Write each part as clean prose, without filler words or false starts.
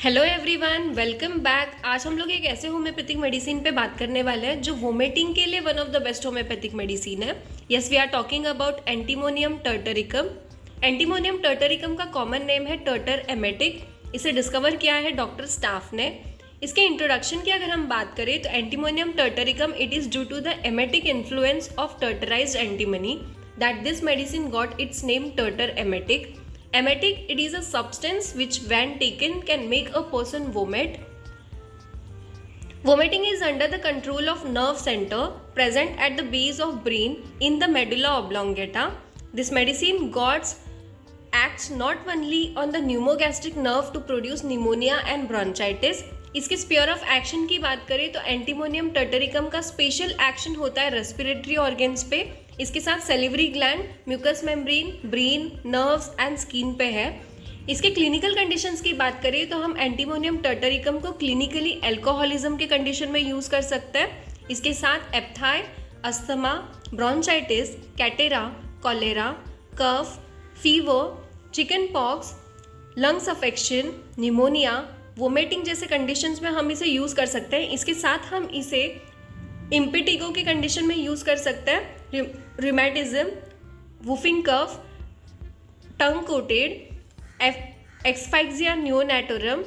Hello everyone, welcome back. आज हम लोग एक ऐसे होम्योपैथिक मेडिसिन पे बात करने वाले हैं जो वोमिटिंग के लिए one of the best homeopathic medicine है। Yes, we are talking about antimonium tartaricum. Antimonium tartaricum का कॉमन नेम है टर्टर एमेटिक। इसे डिस्कवर किया है डॉक्टर स्टाफ ने। इसके इंट्रोडक्शन की अगर हम बात करें तो antimonium tartaricum it is due to the emetic influence of tartarized antimony that this medicine got its name tartar emetic. Emetic, it is a substance which when taken can make a person vomit. Vomiting is under the control of nerve center present at the base of brain in the medulla oblongata. This medicine acts not only on the pneumogastric nerve to produce pneumonia and bronchitis. इसके spear of action की बात करें तो antimonium tartaricum का special action होता है respiratory organs पे। इसके साथ salivary gland, mucous membrane, brain, nerves and skin पे है। इसके क्लिनिकल कंडीशंस की बात करें तो हम एंटीमोनियम टर्टरिकम को क्लिनिकली अल्कोहलिज्म के कंडीशन में यूज कर सकते हैं। इसके साथ aphthae, asthma, bronchitis, catarrh, cholera, cough, fever, chicken pox, lungs affection, pneumonia, vomiting जैसे कंडीशंस में हम इसे यूज कर सकते हैं। इसके साथ हम इसे इम्पिटिगो के कंडीशन में यूज कर सकते हैं। Rheumatism, whooping cough, tongue coated, asphyxia neonatorum.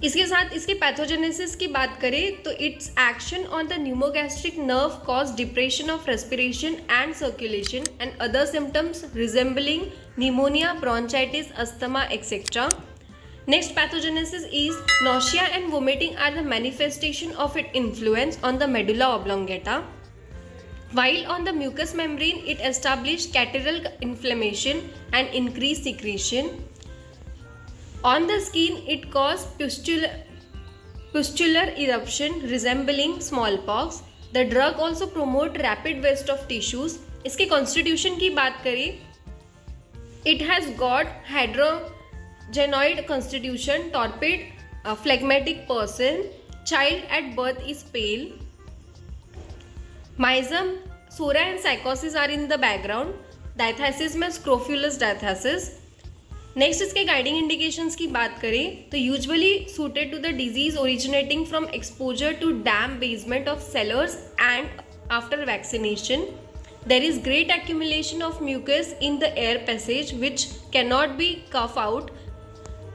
इसके साथ इसके पैथोजेनेसिस की बात करें तो its action on the pneumogastric nerve cause depression of respiration and circulation and other symptoms resembling pneumonia, bronchitis, asthma etcetera. Next pathogenesis is nausea and vomiting are the manifestation of its influence on the medulla oblongata. While on the mucous membrane, it established catarrhal inflammation and increased secretion. On the skin, it caused pustular eruption resembling smallpox. The drug also promote rapid waste of tissues. इसके constitution की बात करें, it has got Genoid constitution, torpid, phlegmatic person, child at birth is pale. Myasm, sora and psychosis are in the background. Diathesis में scrofulous diathesis. Next इसके guiding indications की बात करें तो usually suited to the disease originating from exposure to damp basement of cellars and after vaccination. There is great accumulation of mucus in the air passage which cannot be coughed out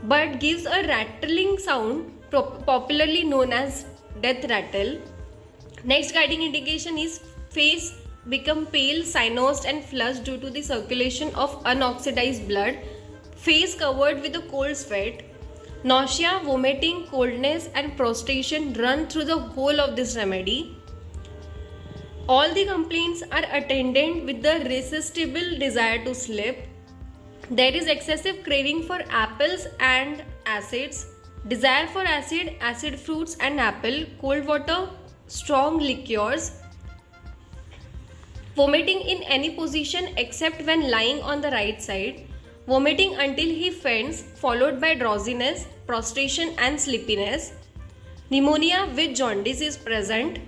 but gives a rattling sound popularly known as death rattle. Next guiding indication is face become pale, cyanosed and flushed due to the circulation of unoxidized blood, face covered with a cold sweat, nausea, vomiting, coldness and prostration run through the whole of this remedy. All the complaints are attendant with the irresistible desire to sleep. There is excessive craving for apples and acids, desire for acid fruits and apple, cold water, strong liqueurs, vomiting in any position except when lying on the right side, vomiting until he faints, followed by drowsiness, prostration and sleepiness. Pneumonia with jaundice is present.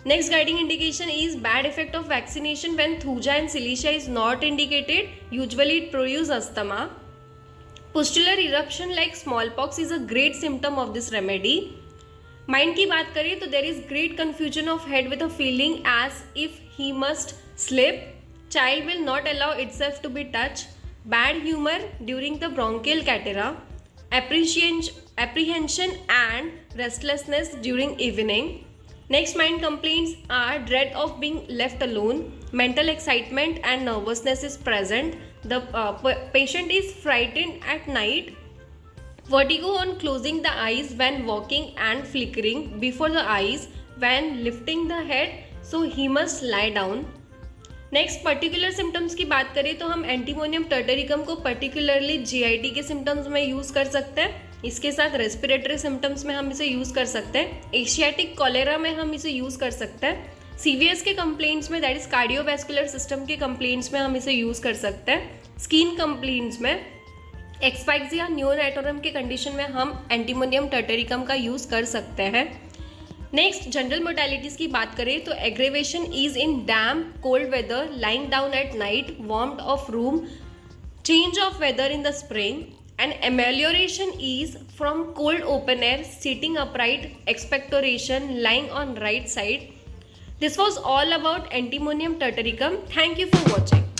Next guiding indication is bad effect of vaccination when thuja and cilicia is not indicated. Usually it produces asthma. Pustular eruption like smallpox is a great symptom of this remedy. Mind की बात करें तो there is great confusion of head with a feeling as if he must sleep. Child will not allow itself to be touched. Bad humor during the bronchial catarrh. Apprehension and restlessness during evening. Next mind complaints are dread of being left alone, mental excitement and nervousness is present. The patient is frightened at night, vertigo on closing the eyes when walking and flickering before the eyes when lifting the head, so he must lie down. Next particular symptoms की बात करें तो हम antimonium tartaricum को particularly GIT के symptoms में use कर सकते हैं। इसके साथ रेस्पिरेटरी सिम्टम्स में हम इसे यूज़ कर सकते हैं। एशियाटिक कॉलेरा में हम इसे यूज़ कर सकते हैं। सीवीएस के कंप्लेंट्स में, दैट इज कार्डियोवैस्कुलर सिस्टम के कंप्लेंट्स में हम इसे यूज़ कर सकते हैं। स्किन कंप्लेंट्स में, एक्सफैक्सिया नियोनेटोरम के कंडीशन में हम एंटीमोनियम टर्टरिकम का यूज़ कर सकते हैं। नेक्स्ट जनरल मोर्टेलिटीज़ की बात करें तो aggravation is in damp cold weather, lying down at night, warmth of room, change of weather in the spring, And amelioration is from cold open air, sitting upright, expectoration, lying on right side. This was all about Antimonium tataricum. Thank you for watching.